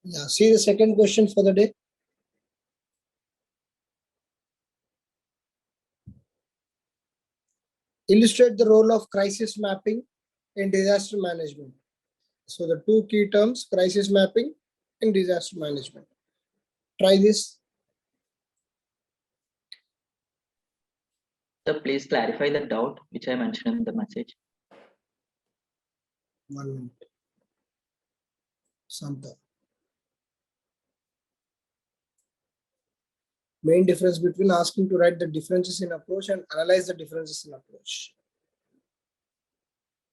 Yeah, see the second question for the day. Illustrate the role of crisis mapping in disaster management. So the two key terms, crisis mapping and disaster management. Try this. So please clarify the doubt which I mentioned in the message. 1 minute. Santa. Main difference between asking to write the differences in approach and analyze the differences in approach.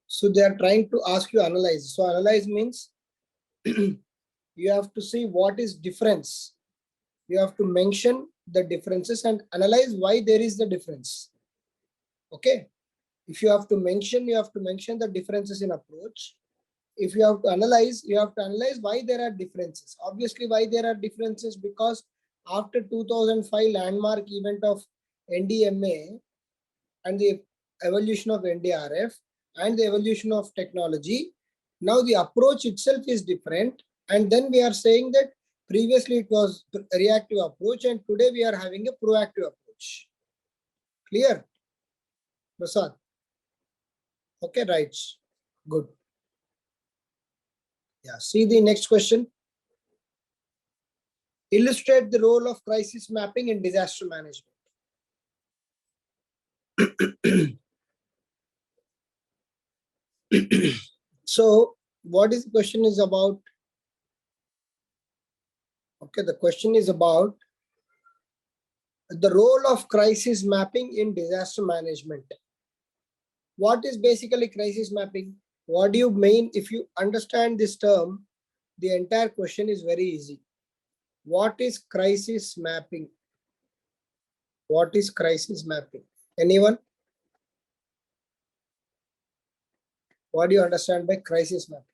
So they are trying to ask you analyze. So analyze means you have to see what is difference. You have to mention the differences and analyze why there is the difference. Okay. If you have to mention the differences in approach. If you have to analyze why there are differences. Obviously, why there are differences, because after 2005 landmark event of NDMA and the evolution of NDRF and the evolution of technology, now the approach itself is different. And then we are saying that previously it was a reactive approach and today we are having a proactive approach. Clear? Prasad? Okay, right. Good. Yeah, see the next question. Illustrate the role of crisis mapping in disaster management. So what is the question is about? Okay, the question is about the role of crisis mapping in disaster management. What is basically crisis mapping? What do you mean? If you understand this term, the entire question is very easy. What is crisis mapping? What is crisis mapping? Anyone? What do you understand by crisis mapping?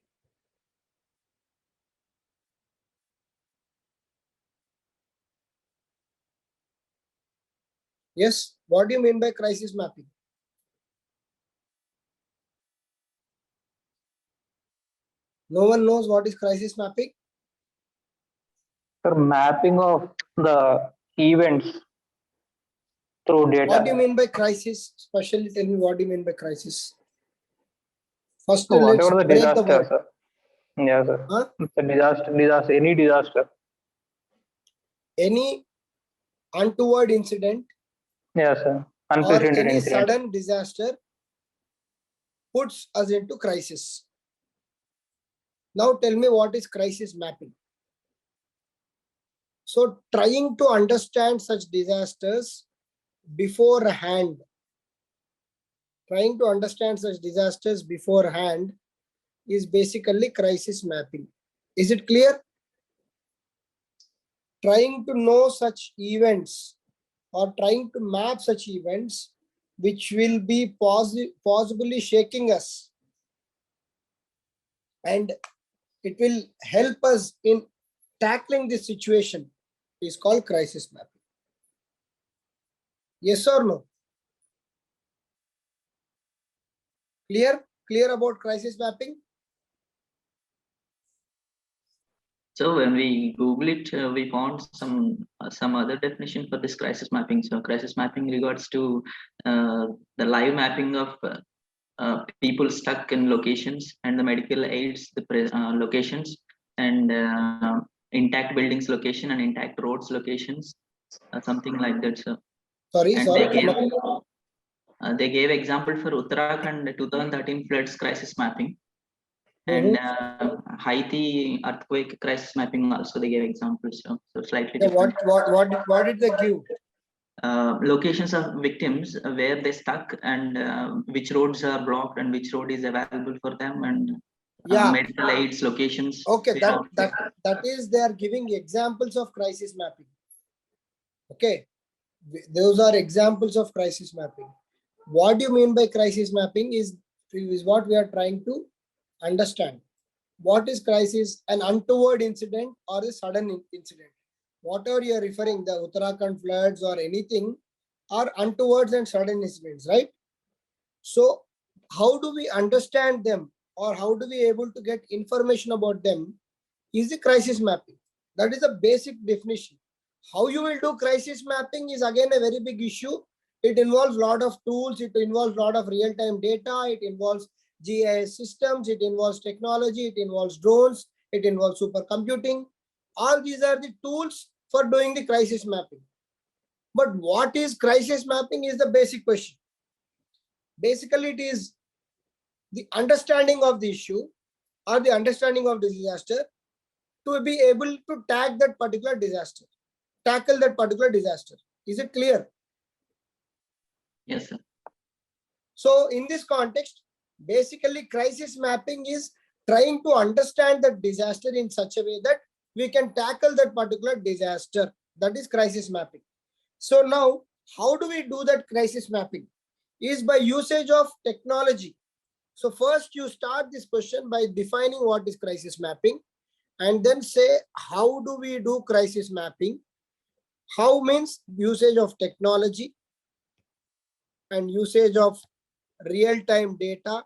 Yes, what do you mean by crisis mapping? No one knows what is crisis mapping? Sir, mapping of the events through data. What do you mean by crisis? Especially tell me what do you mean by crisis? First, So let's whatever the break disaster, the word. sir. Yeah, sir. Huh? It's a disaster, any disaster. Any untoward incident Yeah, sir. or Unprecedented any incident. sudden disaster puts us into crisis. Now tell me what is crisis mapping. So trying to understand such disasters beforehand. Trying to understand such disasters beforehand is basically crisis mapping. Is it clear? Trying to know such events or trying to map such events which will be possibly shaking us, and it will help us in tackling this situation is called crisis mapping. Yes or no? Clear about crisis mapping? So when we Google it, we found some other definition for this crisis mapping. So crisis mapping regards to the live mapping of people stuck in locations and the medical aids, the locations, and intact buildings location and intact roads locations, something like that. So Sorry. They gave example for Uttarakhand 2013 floods crisis mapping. And Haiti earthquake crisis mapping also they gave examples. So slightly different. What did they give? Locations of victims where they stuck and which roads are blocked and which road is available for them, and medical aids locations. Okay, that is they are giving examples of crisis mapping. Okay, those are examples of crisis mapping. What do you mean by crisis mapping is what we are trying to understand. What is crisis? An untoward incident or a sudden incident. Whatever you are referring, the Uttarakhand floods or anything are untowards and sudden incidents, right? So how do we understand them, or how do we able to get information about them is the crisis mapping. That is the basic definition. How you will do crisis mapping is again a very big issue. It involves a lot of tools, it involves a lot of real-time data, it involves GIS systems, it involves technology, it involves drones, it involves supercomputing. All these are the tools for doing the crisis mapping. But what is crisis mapping is the basic question. Basically, it is the understanding of the issue or the understanding of the disaster to be able to tackle that particular disaster. Is it clear? Yes, sir. So in this context, basically crisis mapping is trying to understand the disaster in such a way that we can tackle that particular disaster. That is crisis mapping. So now, how do we do that crisis mapping? Is by usage of technology. So first you start this question by defining what is crisis mapping, and then say, how do we do crisis mapping? How means usage of technology and usage of real-time data.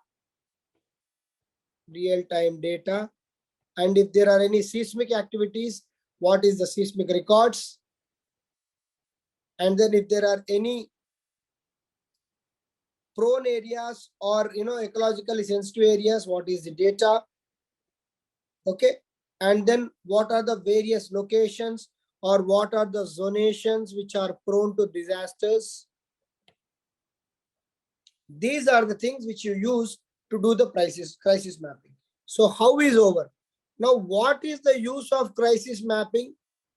And if there are any seismic activities, what is the seismic records? And then if there are any prone areas or ecologically sensitive areas, what is the data? Okay. And then what are the various locations or what are the zonations which are prone to disasters? These are the things which you use to do the crisis mapping. So how is over? Now, what is the use of crisis mapping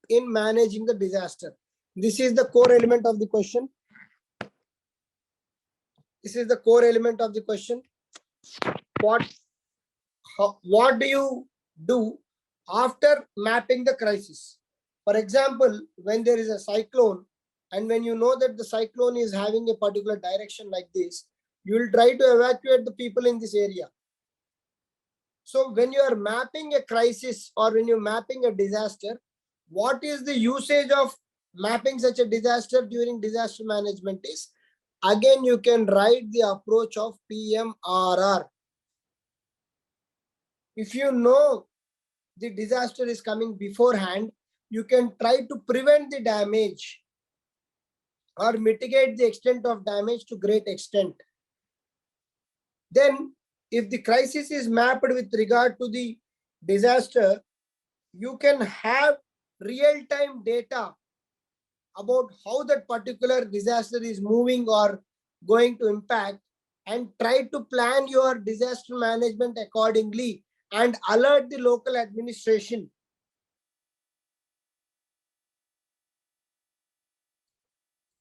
in managing the disaster? This is the core element of the question. What do you do after mapping the crisis? For example, when there is a cyclone, and when you know that the cyclone is having a particular direction like this, you will try to evacuate the people in this area. So when you are mapping a crisis or when you're mapping a disaster, what is the usage of mapping such a disaster during disaster management is, again, you can write the approach of PMRR. If you know the disaster is coming beforehand, you can try to prevent the damage or mitigate the extent of damage to great extent. Then, if the crisis is mapped with regard to the disaster, you can have real-time data about how that particular disaster is moving or going to impact, and try to plan your disaster management accordingly and alert the local administration.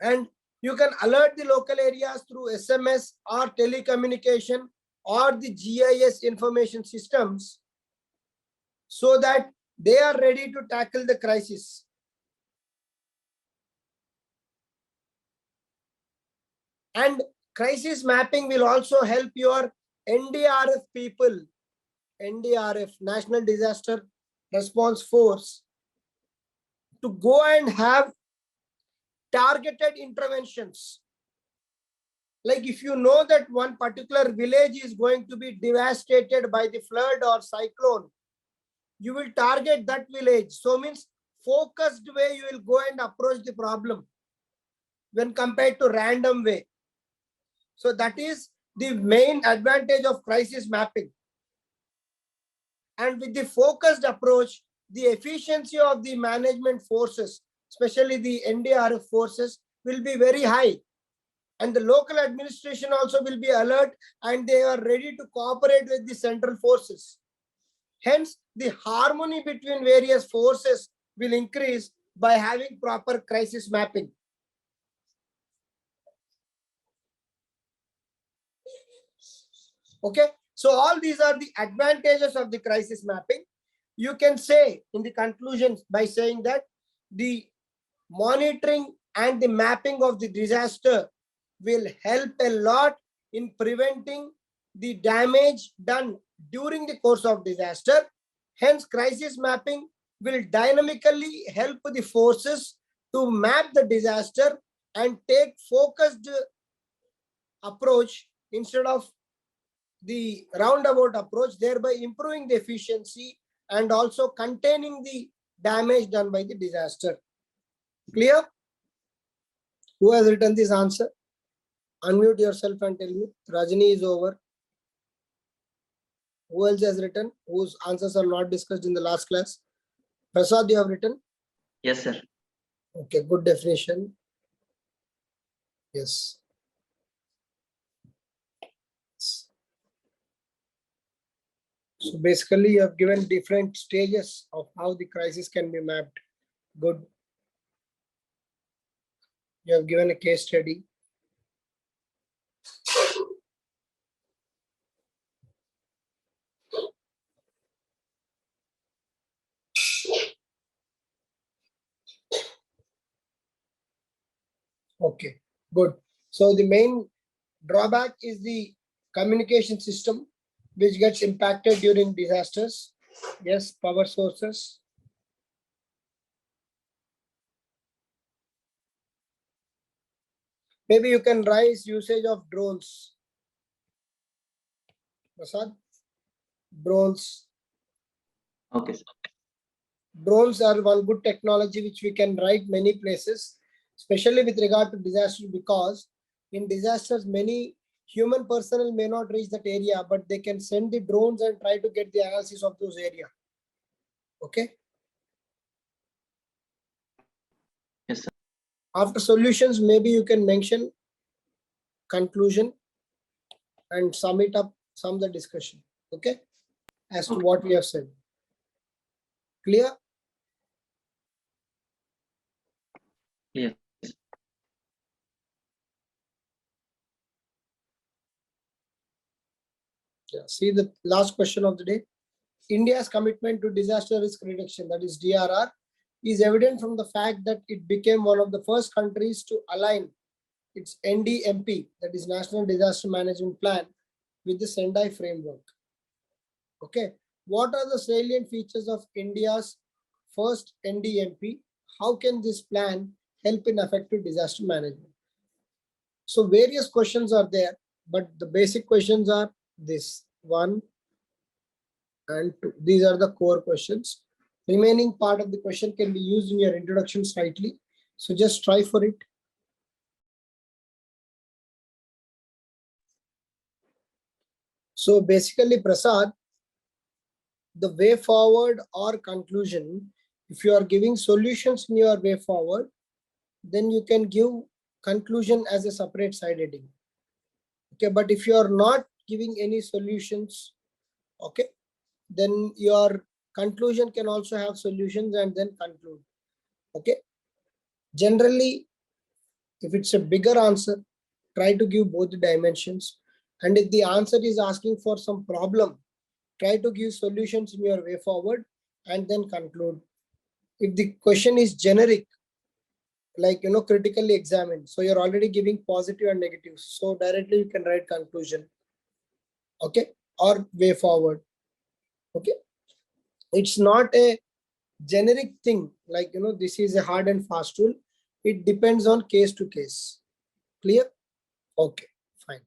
And you can alert the local areas through SMS or telecommunication or the GIS information systems so that they are ready to tackle the crisis. And crisis mapping will also help your NDRF people, NDRF, National Disaster Response Force, to go and have targeted interventions. Like if you know that one particular village is going to be devastated by the flood or cyclone, you will target that village. So means focused way you will go and approach the problem when compared to random way. So that is the main advantage of crisis mapping. And with the focused approach, the efficiency of the management forces, especially the NDRF forces, will be very high. And the local administration also will be alert and they are ready to cooperate with the central forces. Hence, the harmony between various forces will increase by having proper crisis mapping. Okay, so all these are the advantages of the crisis mapping. You can say in the conclusion by saying that the monitoring and the mapping of the disaster will help a lot in preventing the damage done during the course of disaster. Hence, crisis mapping will dynamically help the forces to map the disaster and take focused approach instead of the roundabout approach, thereby improving the efficiency and also containing the damage done by the disaster. Clear? Who has written this answer? Unmute yourself and tell me. Rajini is over. Who else has written? Whose answers are not discussed in the last class? Prasad, you have written? Yes, sir. Okay, good definition. Yes. So basically, you have given different stages of how the crisis can be mapped. Good. You have given a case study. Okay, good. So the main drawback is the communication system, which gets impacted during disasters. Yes, power sources. Maybe you can raise usage of drones. Prasad? Drones. Okay, sir. Drones are one good technology which we can write many places, especially with regard to disaster, because in disasters, many human personnel may not reach that area, but they can send the drones and try to get the analysis of those area. Okay. Yes, sir. After solutions, maybe you can mention conclusion and sum it up, sum the discussion. Okay. As to Okay. what we have said. Clear? Clear. Yeah. See the last question of the day. India's commitment to disaster risk reduction, that is DRR, is evident from the fact that it became one of the first countries to align its NDMP, that is National Disaster Management Plan, with the Sendai framework. Okay, what are the salient features of India's first NDMP? How can this plan help in effective disaster management? So various questions are there, but the basic questions are this: 1 and 2. These are the core questions. Remaining part of the question can be used in your introduction slightly. So just try for it. So basically, Prasad, the way forward or conclusion, if you are giving solutions in your way forward, then you can give conclusion as a separate side heading. Okay, but if you are not giving any solutions, okay, then your conclusion can also have solutions and then conclude. Okay, generally, if it's a bigger answer, try to give both the dimensions. And if the answer is asking for some problem, try to give solutions in your way forward and then conclude. If the question is generic, like, critically examined, so you're already giving positive and negative, so directly you can write conclusion, okay, or way forward. Okay, it's not a generic thing like, this is a hard and fast rule. It depends on case to case. Clear? Okay, fine.